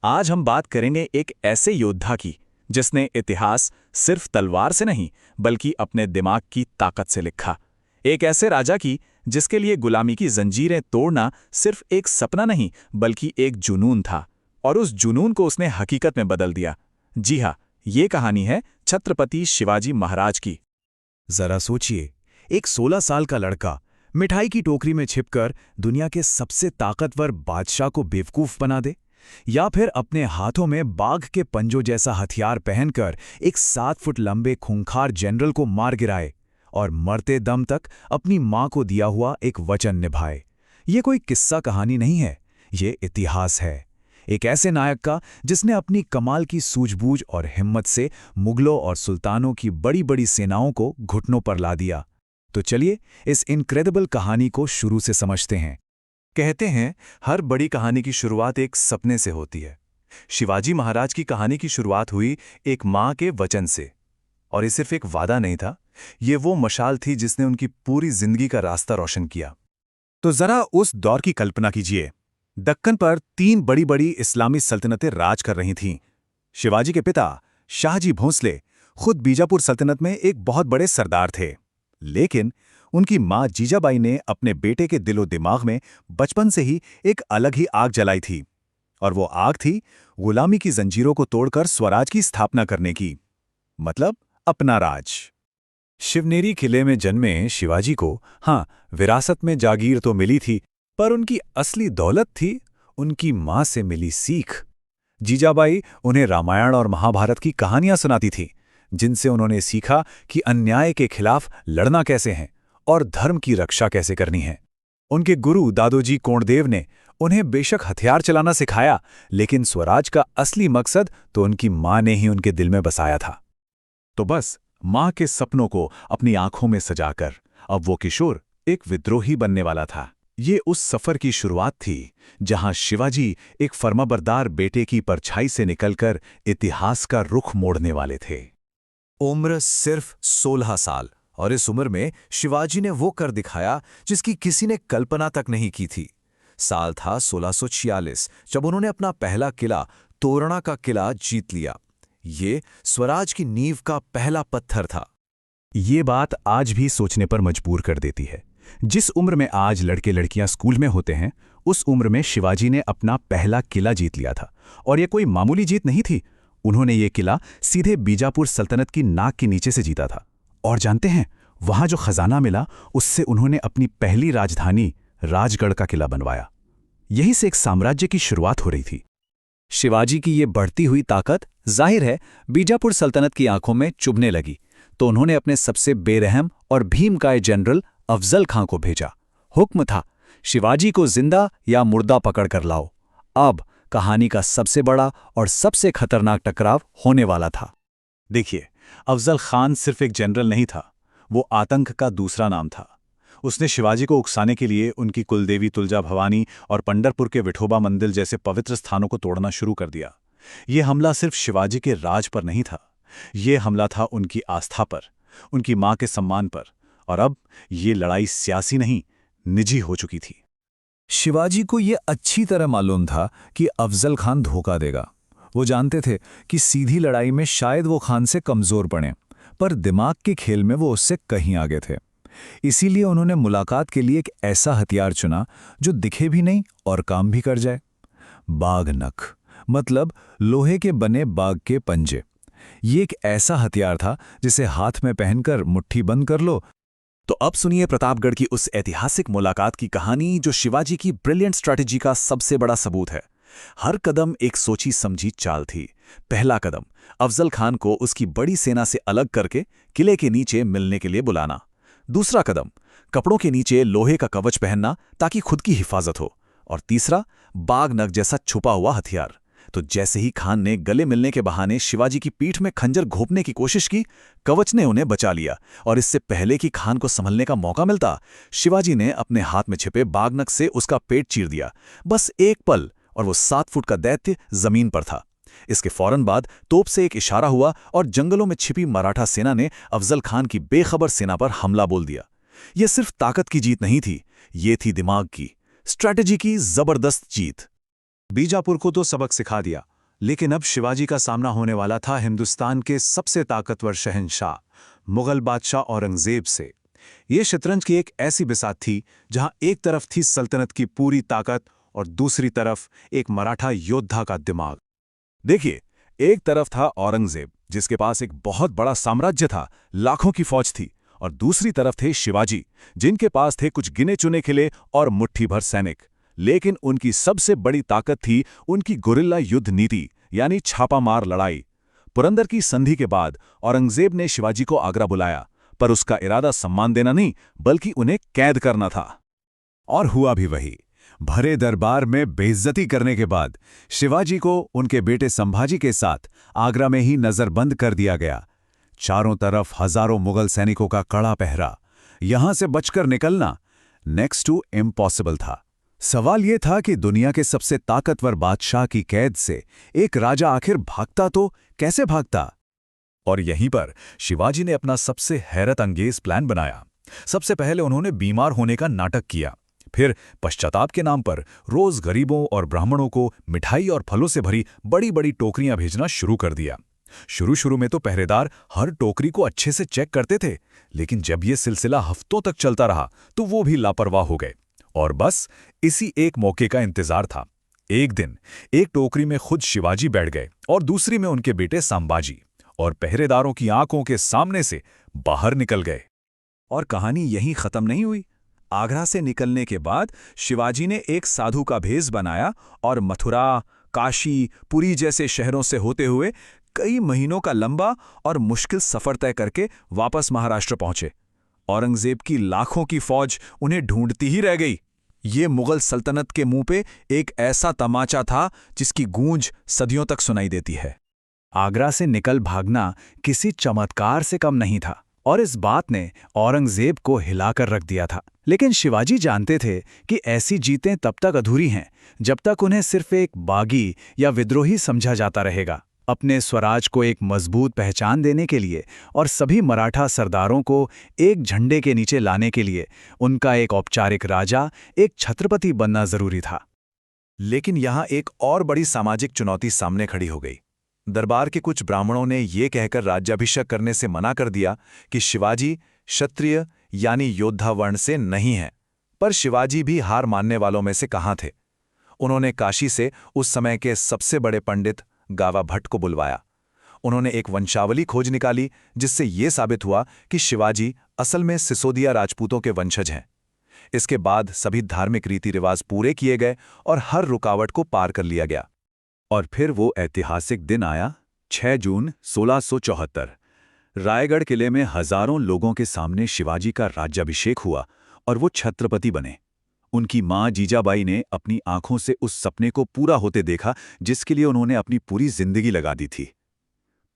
आज हम बात करेंगे एक ऐसे योद्धा की जिसने इतिहास सिर्फ तलवार से नहीं बल्कि अपने दिमाग की ताकत से लिखा। एक ऐसे राजा की जिसके लिए गुलामी की जंजीरें तोड़ना सिर्फ एक सपना नहीं बल्कि एक जुनून था, और उस जुनून को उसने हकीकत में बदल दिया। जी हाँ, ये कहानी है छत्रपति शिवाजी महाराज की। जरा सोचिए, एक 16 साल का लड़का मिठाई की टोकरी में छिपकर दुनिया के सबसे ताकतवर बादशाह को बेवकूफ बना दे, या फिर अपने हाथों में बाघ के पंजों जैसा हथियार पहनकर एक 7 फुट लंबे खूंखार जनरल को मार गिराए और मरते दम तक अपनी मां को दिया हुआ एक वचन निभाए। ये कोई किस्सा कहानी नहीं है, ये इतिहास है। एक ऐसे नायक का जिसने अपनी कमाल की सूझबूझ और हिम्मत से मुगलों और सुल्तानों की बड़ी बड़ी सेनाओं को घुटनों पर ला दिया। तो चलिए इस इनक्रेडिबल कहानी को शुरू से समझते हैं। कहते हैं, हर बड़ी कहानी की शुरुआत एक सपने से होती है। शिवाजी महाराज की कहानी की शुरुआत हुई एक मां के वचन से। और ये सिर्फ एक वादा नहीं था, ये वो मशाल थी जिसने उनकी पूरी जिंदगी का रास्ता रोशन किया। तो जरा उस दौर की कल्पना कीजिए। दक्कन पर 3 बड़ी बड़ी इस्लामी सल्तनतें राज कर रही थीं। शिवाजी के पिता शाहजी भोंसले खुद बीजापुर सल्तनत में एक बहुत बड़े सरदार थे, लेकिन उनकी मां जीजाबाई ने अपने बेटे के दिलो दिमाग में बचपन से ही एक अलग ही आग जलाई थी, और वो आग थी गुलामी की जंजीरों को तोड़कर स्वराज की स्थापना करने की, मतलब अपना राज। शिवनेरी किले में जन्मे शिवाजी को विरासत में जागीर तो मिली थी, पर उनकी असली दौलत थी उनकी मां से मिली सीख। जीजाबाई उन्हें रामायण और महाभारत की कहानियां सुनाती थी, जिनसे उन्होंने सीखा कि अन्याय के खिलाफ लड़ना कैसे है और धर्म की रक्षा कैसे करनी है। उनके गुरु दादोजी कोंडदेव ने उन्हें बेशक हथियार चलाना सिखाया, लेकिन स्वराज का असली मकसद तो उनकी मां ने ही उनके दिल में बसाया था। तो बस मां के सपनों को अपनी आंखों में सजाकर अब वो किशोर एक विद्रोही बनने वाला था। ये उस सफर की शुरुआत थी जहां शिवाजी एक फर्माबरदार बेटे की परछाई से निकलकर इतिहास का रुख मोड़ने वाले थे। उम्र सिर्फ 16 साल, और इस उम्र में शिवाजी ने वो कर दिखाया जिसकी किसी ने कल्पना तक नहीं की थी। साल था 1646, जब उन्होंने अपना पहला किला तोरणा का किला जीत लिया। ये स्वराज की नींव का पहला पत्थर था। ये बात आज भी सोचने पर मजबूर कर देती है। जिस उम्र में आज लड़के लड़कियां स्कूल में होते हैं, उस उम्र में शिवाजी ने अपना पहला किला जीत लिया था, और यह कोई मामूली जीत नहीं थी। उन्होंने ये किला सीधे बीजापुर सल्तनत की नाक के नीचे से जीता था। और जानते हैं, वहां जो खजाना मिला उससे उन्होंने अपनी पहली राजधानी राजगढ़ का किला बनवाया। यहीं से एक साम्राज्य की शुरुआत हो रही थी। शिवाजी की ये बढ़ती हुई ताकत जाहिर है बीजापुर सल्तनत की आंखों में चुभने लगी, तो उन्होंने अपने सबसे बेरहम और भीमकाय जनरल अफजल खां को भेजा। हुक्म था, शिवाजी को जिंदा या मुर्दा पकड़ कर लाओ। अब कहानी का सबसे बड़ा और सबसे खतरनाक टकराव होने वाला था। देखिए, अफजल खान सिर्फ एक जनरल नहीं था, वो आतंक का दूसरा नाम था। उसने शिवाजी को उकसाने के लिए उनकी कुलदेवी तुलजा भवानी और पंढरपुर के विठोबा मंदिर जैसे पवित्र स्थानों को तोड़ना शुरू कर दिया। ये हमला सिर्फ शिवाजी के राज पर नहीं था, ये हमला था उनकी आस्था पर, उनकी मां के सम्मान पर, और अब ये लड़ाई सियासी नहीं, निजी हो चुकी थी। शिवाजी को ये अच्छी तरह मालूम था कि अफजल खान धोखा देगा। वो जानते थे कि सीधी लड़ाई में शायद वो खान से कमजोर पड़े, पर दिमाग के खेल में वो उससे कहीं आगे थे। इसीलिए उन्होंने मुलाकात के लिए एक ऐसा हथियार चुना जो दिखे भी नहीं और काम भी कर जाए। बाघ नख, मतलब लोहे के बने बाघ के पंजे। ये एक ऐसा हथियार था जिसे हाथ में पहनकर मुट्ठी बंद कर लो। तो अब सुनिए प्रतापगढ़ की उस ऐतिहासिक मुलाकात की कहानी, जो शिवाजी की ब्रिलियंट स्ट्रैटेजी का सबसे बड़ा सबूत है। हर कदम एक सोची समझी चाल थी। पहला कदम, अफजल खान को उसकी बड़ी सेना से अलग करके किले के नीचे मिलने के लिए बुलाना। दूसरा कदम, कपड़ों के नीचे लोहे का कवच पहनना ताकि खुद की हिफाजत हो। और तीसरा, बाघ नख जैसा छुपा हुआ हथियार। तो जैसे ही खान ने गले मिलने के बहाने शिवाजी की पीठ में खंजर घोंपने की कोशिश की, कवच ने उन्हें बचा लिया, और इससे पहले कि खान को संभलने का मौका मिलता, शिवाजी ने अपने हाथ में छिपे बाघ नख से उसका पेट चीर दिया। बस एक पल, और वो 7 फुट का दैत्य जमीन पर था। इसके फौरन बाद तोप से एक इशारा हुआ और जंगलों में छिपी मराठा सेना ने अफजल खान की बेखबर सेना पर हमला बोल दिया। यह सिर्फ ताकत की जीत नहीं थी, ये थी दिमाग की, स्ट्रैटेजी की जबरदस्त जीत। बीजापुर को तो सबक सिखा दिया, लेकिन अब शिवाजी का सामना होने वाला था हिंदुस्तान के सबसे ताकतवर शहंशाह, मुगल बादशाह औरंगजेब से। ये शतरंज की एक ऐसी बिसात थी जहां एक तरफ थी सल्तनत की पूरी ताकत और दूसरी तरफ एक मराठा योद्धा का दिमाग। देखिए, एक तरफ था औरंगजेब, जिसके पास एक बहुत बड़ा साम्राज्य था, लाखों की फौज थी, और दूसरी तरफ थे शिवाजी, जिनके पास थे कुछ गिने चुने किले और मुट्ठी भर सैनिक। लेकिन उनकी सबसे बड़ी ताकत थी उनकी गुरिल्ला युद्ध नीति, यानी छापामार लड़ाई। पुरंदर की संधि के बाद औरंगजेब ने शिवाजी को आगरा बुलाया, पर उसका इरादा सम्मान देना नहीं, बल्कि उन्हें कैद करना था। और हुआ भी वही। भरे दरबार में बेइज्जती करने के बाद शिवाजी को उनके बेटे संभाजी के साथ आगरा में ही नजरबंद कर दिया गया। चारों तरफ हजारों मुगल सैनिकों का कड़ा पहरा। यहां से बचकर निकलना नेक्स्ट टू इम्पॉसिबल था। सवाल यह था कि दुनिया के सबसे ताकतवर बादशाह की कैद से एक राजा आखिर भागता तो कैसे भागता? और यहीं पर शिवाजी ने अपना सबसे हैरत अंगेज प्लान बनाया। सबसे पहले उन्होंने बीमार होने का नाटक किया, फिर पश्चाताप के नाम पर रोज गरीबों और ब्राह्मणों को मिठाई और फलों से भरी बड़ी बड़ी टोकरियां भेजना शुरू कर दिया। शुरू में तो पहरेदार हर टोकरी को अच्छे से चेक करते थे, लेकिन जब यह सिलसिला हफ्तों तक चलता रहा तो वो भी लापरवाह हो गए। और बस इसी एक मौके का इंतजार था। एक दिन एक टोकरी में खुद शिवाजी बैठ गए और दूसरी में उनके बेटे संभाजी, और पहरेदारों की आंखों के सामने से बाहर निकल गए। और कहानी यहीं खत्म नहीं हुई। आगरा से निकलने के बाद शिवाजी ने एक साधु का भेष बनाया और मथुरा, काशी, पुरी जैसे शहरों से होते हुए कई महीनों का लंबा और मुश्किल सफर तय करके वापस महाराष्ट्र पहुंचे। औरंगजेब की लाखों की फौज उन्हें ढूंढती ही रह गई। ये मुगल सल्तनत के मुंह पे एक ऐसा तमाचा था जिसकी गूंज सदियों तक सुनाई देती है। आगरा से निकल भागना किसी चमत्कार से कम नहीं था, और इस बात ने औरंगजेब को हिलाकर रख दिया था। लेकिन शिवाजी जानते थे कि ऐसी जीतें तब तक अधूरी हैं जब तक उन्हें सिर्फ एक बागी या विद्रोही समझा जाता रहेगा। अपने स्वराज को एक मजबूत पहचान देने के लिए और सभी मराठा सरदारों को एक झंडे के नीचे लाने के लिए उनका एक औपचारिक राजा, एक छत्रपति बनना जरूरी था। लेकिन यहां एक और बड़ी सामाजिक चुनौती सामने खड़ी हो गई। दरबार के कुछ ब्राह्मणों ने ये कहकर राज्याभिषेक करने से मना कर दिया कि शिवाजी क्षत्रिय यानी योद्धा वर्ण से नहीं है। पर शिवाजी भी हार मानने वालों में से कहाँ थे। उन्होंने काशी से उस समय के सबसे बड़े पंडित गावा भट्ट को बुलवाया। उन्होंने एक वंशावली खोज निकाली जिससे ये साबित हुआ कि शिवाजी असल में सिसोदिया राजपूतों के वंशज हैं। इसके बाद सभी धार्मिक रीति रिवाज पूरे किए गए और हर रुकावट को पार कर लिया गया। और फिर वो ऐतिहासिक दिन आया, 6 जून 1674। रायगढ़ किले में हजारों लोगों के सामने शिवाजी का राज्याभिषेक हुआ और वो छत्रपति बने। उनकी मां जीजाबाई ने अपनी आंखों से उस सपने को पूरा होते देखा जिसके लिए उन्होंने अपनी पूरी जिंदगी लगा दी थी।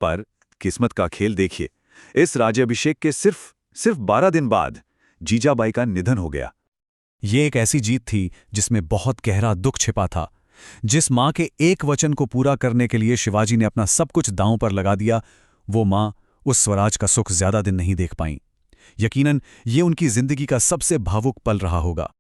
पर किस्मत का खेल देखिए, इस राज्याभिषेक के सिर्फ 12 दिन बाद जीजाबाई का निधन हो गया। ये एक ऐसी जीत थी जिसमें बहुत गहरा दुख छिपा था। जिस मां के एक वचन को पूरा करने के लिए शिवाजी ने अपना सब कुछ दांव पर लगा दिया, वो मां उस स्वराज का सुख ज्यादा दिन नहीं देख पाई। यकीनन ये उनकी जिंदगी का सबसे भावुक पल रहा होगा।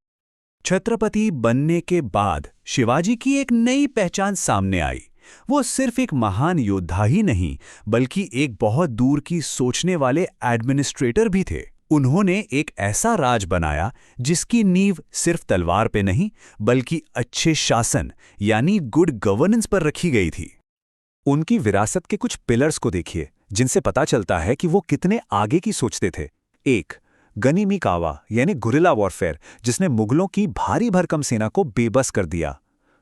छत्रपति बनने के बाद शिवाजी की एक नई पहचान सामने आई। वो सिर्फ एक महान योद्धा ही नहीं, बल्कि एक बहुत दूर की सोचने वाले एडमिनिस्ट्रेटर भी थे। उन्होंने एक ऐसा राज बनाया जिसकी नींव सिर्फ तलवार पे नहीं, बल्कि अच्छे शासन यानी गुड गवर्नेंस पर रखी गई थी। उनकी विरासत के कुछ पिलर्स को देखिए जिनसे पता चलता है कि वो कितने आगे की सोचते थे। 1. गनीमी कावा यानी गुरिल्ला वॉरफेयर, जिसने मुगलों की भारी भरकम सेना को बेबस कर दिया।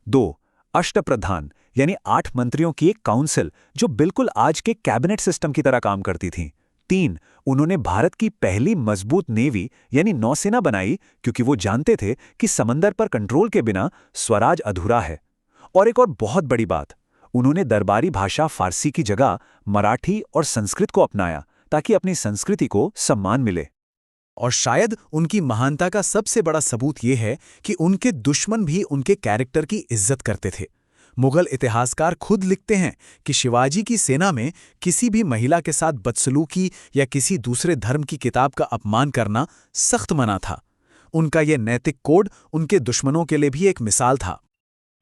2. अष्टप्रधान यानी 8 मंत्रियों की एक काउंसिल जो बिल्कुल आज के कैबिनेट सिस्टम की तरह काम करती थी। 3. उन्होंने भारत की पहली मजबूत नेवी यानी नौसेना बनाई, क्योंकि वो जानते थे कि समंदर पर कंट्रोल के बिना स्वराज अधूरा है। और एक और बहुत बड़ी बात, उन्होंने दरबारी भाषा फारसी की जगह मराठी और संस्कृत को अपनाया ताकि अपनी संस्कृति को सम्मान मिले। और शायद उनकी महानता का सबसे बड़ा सबूत ये है कि उनके दुश्मन भी उनके कैरेक्टर की इज्जत करते थे। मुगल इतिहासकार खुद लिखते हैं कि शिवाजी की सेना में किसी भी महिला के साथ बदसलूकी या किसी दूसरे धर्म की किताब का अपमान करना सख्त मना था। उनका यह नैतिक कोड उनके दुश्मनों के लिए भी एक मिसाल था।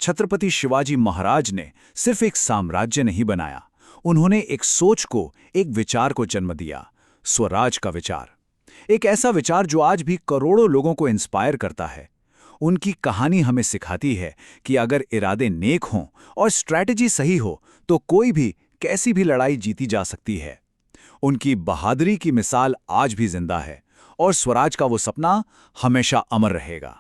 छत्रपति शिवाजी महाराज ने सिर्फ एक साम्राज्य नहीं बनाया, उन्होंने एक सोच को, एक विचार को जन्म दिया, स्वराज का विचार। एक ऐसा विचार जो आज भी करोड़ों लोगों को इंस्पायर करता है। उनकी कहानी हमें सिखाती है कि अगर इरादे नेक हों और स्ट्रैटेजी सही हो तो कोई भी कैसी भी लड़ाई जीती जा सकती है। उनकी बहादुरी की मिसाल आज भी जिंदा है और स्वराज का वो सपना हमेशा अमर रहेगा।